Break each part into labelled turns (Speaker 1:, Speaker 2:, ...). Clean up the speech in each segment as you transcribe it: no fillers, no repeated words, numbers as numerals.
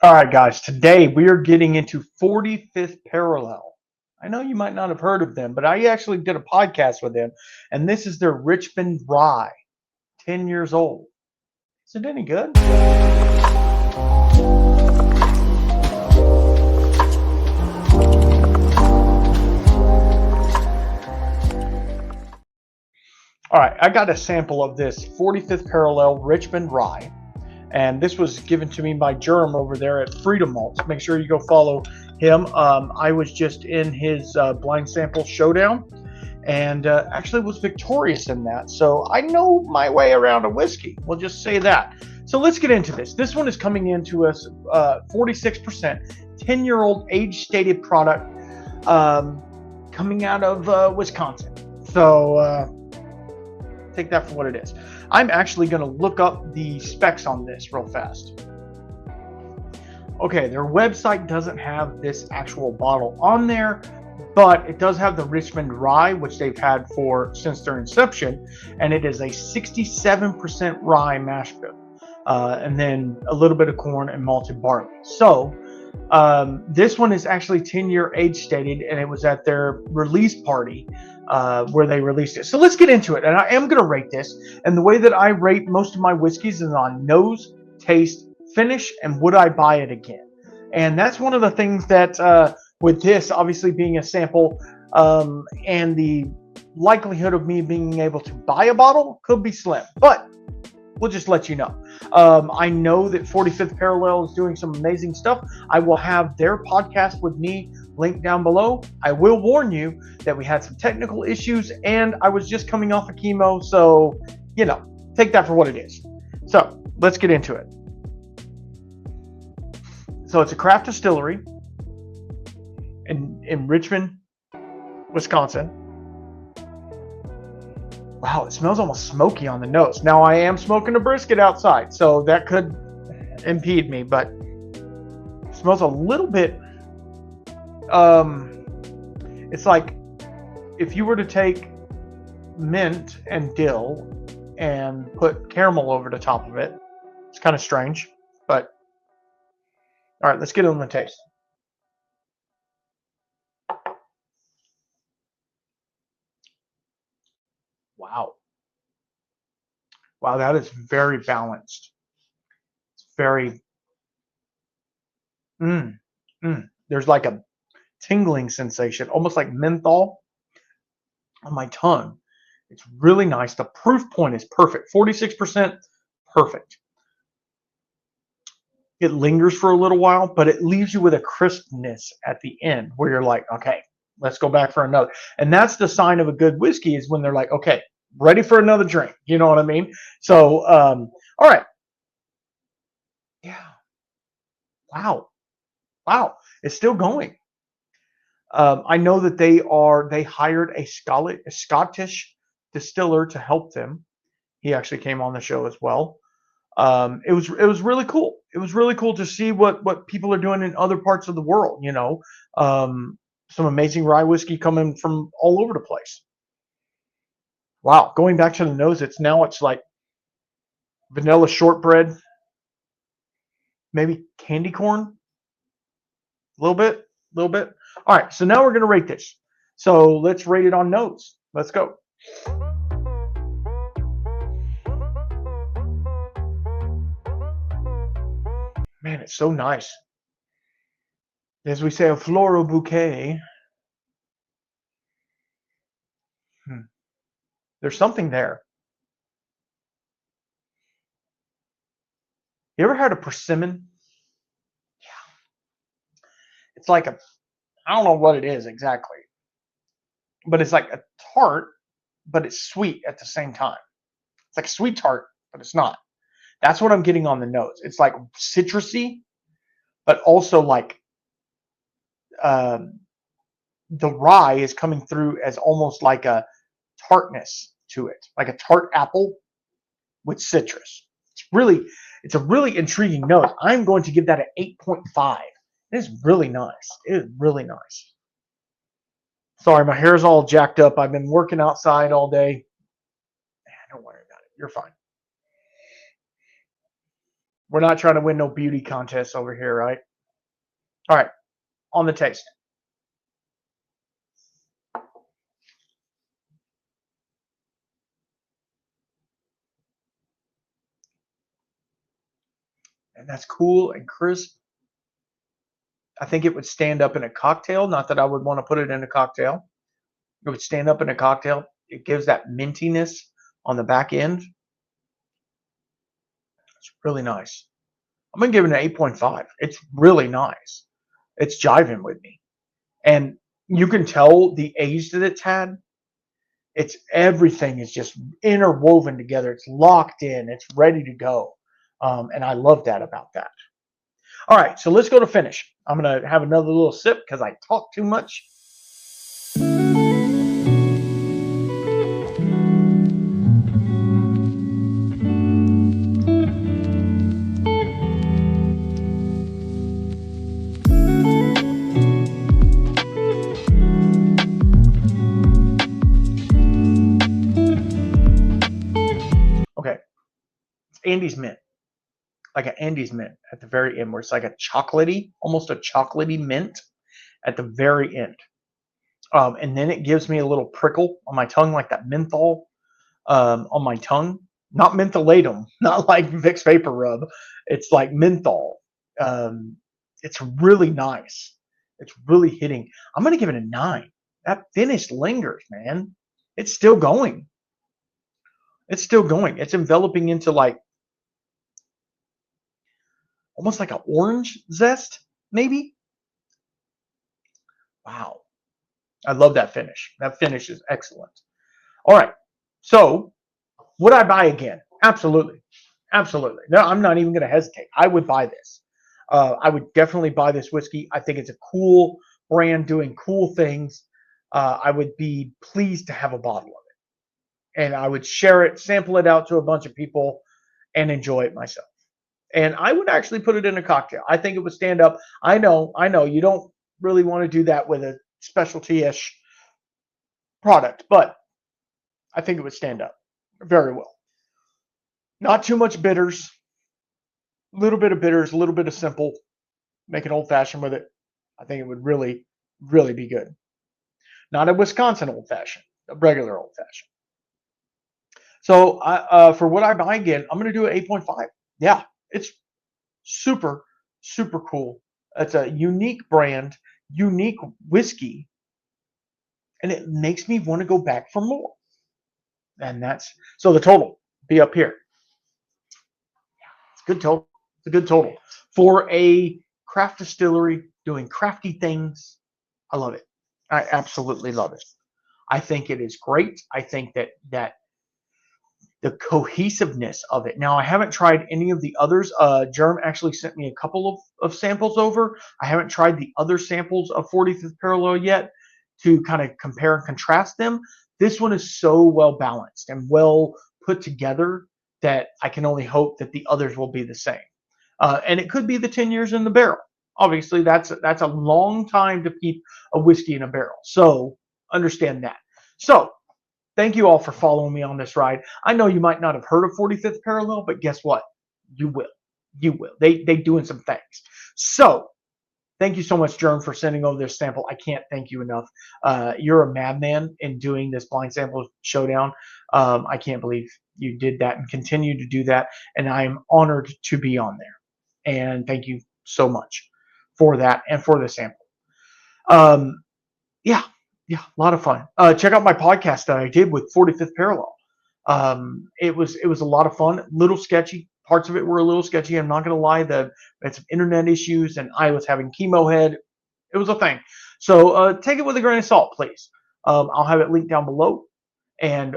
Speaker 1: All right, guys, today we are getting into 45th Parallel. I know you might not have heard of them, but I actually did a podcast with them, and this is their Richmond Rye, 10 years old. Is it any good? All right, I got a sample of this 45th Parallel Richmond Rye, and this was given to me by Jerm over there at Freedom Malts. Make sure you go follow him. I was just in his blind sample showdown, and actually was victorious in that. So I know my way around a whiskey. We'll just say that. So let's get into this. This one is coming into us 46%, 10-year-old age-stated product coming out of Wisconsin. So take that for what it is. I'm actually going to look up the specs on this real fast. Okay, their website doesn't have this actual bottle on there, but it does have the Richmond Rye, which they've had since their inception, and it is a 67% rye mash bill, and then a little bit of corn and malted barley. So this one is actually 10-year age stated, and it was at their release party where they released it. So let's get into it, and I am going to rate this. And the way that I rate most of my whiskeys is on nose, taste, finish, and would I buy it again? And that's one of the things that with this obviously being a sample and the likelihood of me being able to buy a bottle could be slim, but we'll just let you know. I know that 45th Parallel is doing some amazing stuff. I will have their podcast with me linked down below. I will warn you that we had some technical issues and I was just coming off of chemo, so take that for what it is. So let's get into it. So it's a Craft Distillery in Richmond, Wisconsin. Wow, it smells almost smoky on the nose. Now I am smoking a brisket outside, so that could impede me, but it smells a little bit, it's like if you were to take mint and dill and put caramel over the top of it. It's kind of strange, but all right, let's get on the taste. Wow. Wow, that is very balanced. It's very, there's like a tingling sensation, almost like menthol on my tongue. It's really nice. The proof point is perfect. 46%, perfect. It lingers for a little while, but it leaves you with a crispness at the end where you're like, okay, let's go back for another. And that's the sign of a good whiskey, is when they're like, okay, ready for another drink. You know what I mean? So, all right. Yeah. Wow. Wow. It's still going. I know that they hired a Scottish distiller to help them. He actually came on the show as well. It was really cool. It was really cool to see what people are doing in other parts of the world. Some amazing rye whiskey coming from all over the place. Wow, going back to the nose, it's like vanilla shortbread, maybe candy corn, a little bit. All right, so now we're going to rate this. So let's rate it on nose. Let's go. Man, it's so nice. As we say, a floral bouquet. There's something there. You ever had a persimmon? Yeah. It's like I don't know what it is exactly, but it's like a tart, but it's sweet at the same time. It's like a sweet tart, but it's not. That's what I'm getting on the nose. It's like citrusy, but also like the rye is coming through as almost like a tartness to it, like a tart apple with citrus. It's a really intriguing nose. I'm going to give that an 8.5. It is really nice. It is really nice. Sorry, my hair's all jacked up. I've been working outside all day. Don't worry about it. You're fine. We're not trying to win no beauty contests over here, right? All right, on the taste. And that's cool and crisp. I think it would stand up in a cocktail. Not that I would want to put it in a cocktail. It would stand up in a cocktail. It gives that mintiness on the back end. It's really nice. I'm going to give it an 8.5. It's really nice. It's jiving with me. And you can tell the age that it's had. It's everything is just interwoven together. It's locked in. It's ready to go. And I love that about that. All right, so let's go to finish. I'm going to have another little sip because I talk too much. Okay, it's Andes Mint. Like an Andes Mint at the very end, where it's like a chocolatey, almost a chocolatey mint at the very end. And then it gives me a little prickle on my tongue, like that menthol on my tongue. Not mentholatum, not like Vicks Vapor Rub. It's like menthol. It's really nice. It's really hitting. I'm going to give it a 9. That finish lingers, man. It's still going. It's still going. It's enveloping into like almost like an orange zest, maybe. Wow. I love that finish. That finish is excellent. All right. So would I buy again? Absolutely. Absolutely. No, I'm not even going to hesitate. I would buy this. I would definitely buy this whiskey. I think it's a cool brand doing cool things. I would be pleased to have a bottle of it. And I would share it, sample it out to a bunch of people, and enjoy it myself. And I would actually put it in a cocktail. I think it would stand up. I know you don't really want to do that with a specialty-ish product, but I think it would stand up very well. Not too much bitters, a little bit of bitters, a little bit of simple. Make an old-fashioned with it. I think it would really, really be good. Not a Wisconsin old-fashioned, a regular old-fashioned. So for what I buy again, I'm going to do an 8.5. Yeah, it's super, super cool. It's a unique brand, unique whiskey, and it makes me want to go back for more. And that's so the total be up here. It's a good total. It's a good total for a craft distillery doing crafty things. I love it. I absolutely love it. I think it is great. I think that the cohesiveness of it. Now, I haven't tried any of the others. Jerm actually sent me a couple of samples over. I haven't tried the other samples of 45th Parallel yet to kind of compare and contrast them. This one is so well balanced and well put together that I can only hope that the others will be the same. And it could be the 10 years in the barrel. Obviously, that's a long time to keep a whiskey in a barrel. So understand that. So thank you all for following me on this ride. I know you might not have heard of 45th Parallel, but guess what? You will. You will. They doing some things. So thank you so much, Jerm, for sending over this sample. I can't thank you enough. You're a madman in doing this blind sample showdown. I can't believe you did that and continue to do that. And I am honored to be on there. And thank you so much for that and for the sample. Yeah, a lot of fun. Check out my podcast that I did with 45th Parallel. It was a lot of fun. Little sketchy. Parts of it were a little sketchy. I'm not going to lie. Had some internet issues, and I was having chemo head. It was a thing. So take it with a grain of salt, please. I'll have it linked down below. And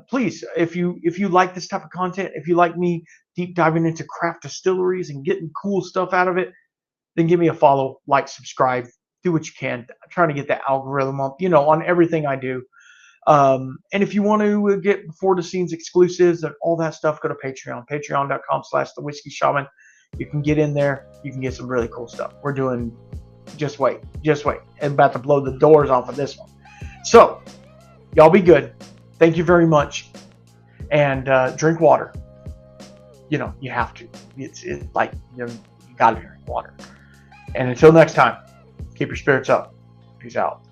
Speaker 1: please, if you like this type of content, if you like me deep diving into craft distilleries and getting cool stuff out of it, then give me a follow, like, subscribe, do what you can. I'm trying to get that algorithm up, on everything I do. And if you want to get before the scenes exclusives and all that stuff, go to Patreon, patreon.com/thewhiskeyshaman. You can get in there. You can get some really cool stuff. We're doing, just wait. I'm about to blow the doors off of this one. So y'all be good. Thank you very much. And drink water. you have to. It's like, you got to drink water. And until next time, keep your spirits up. Peace out.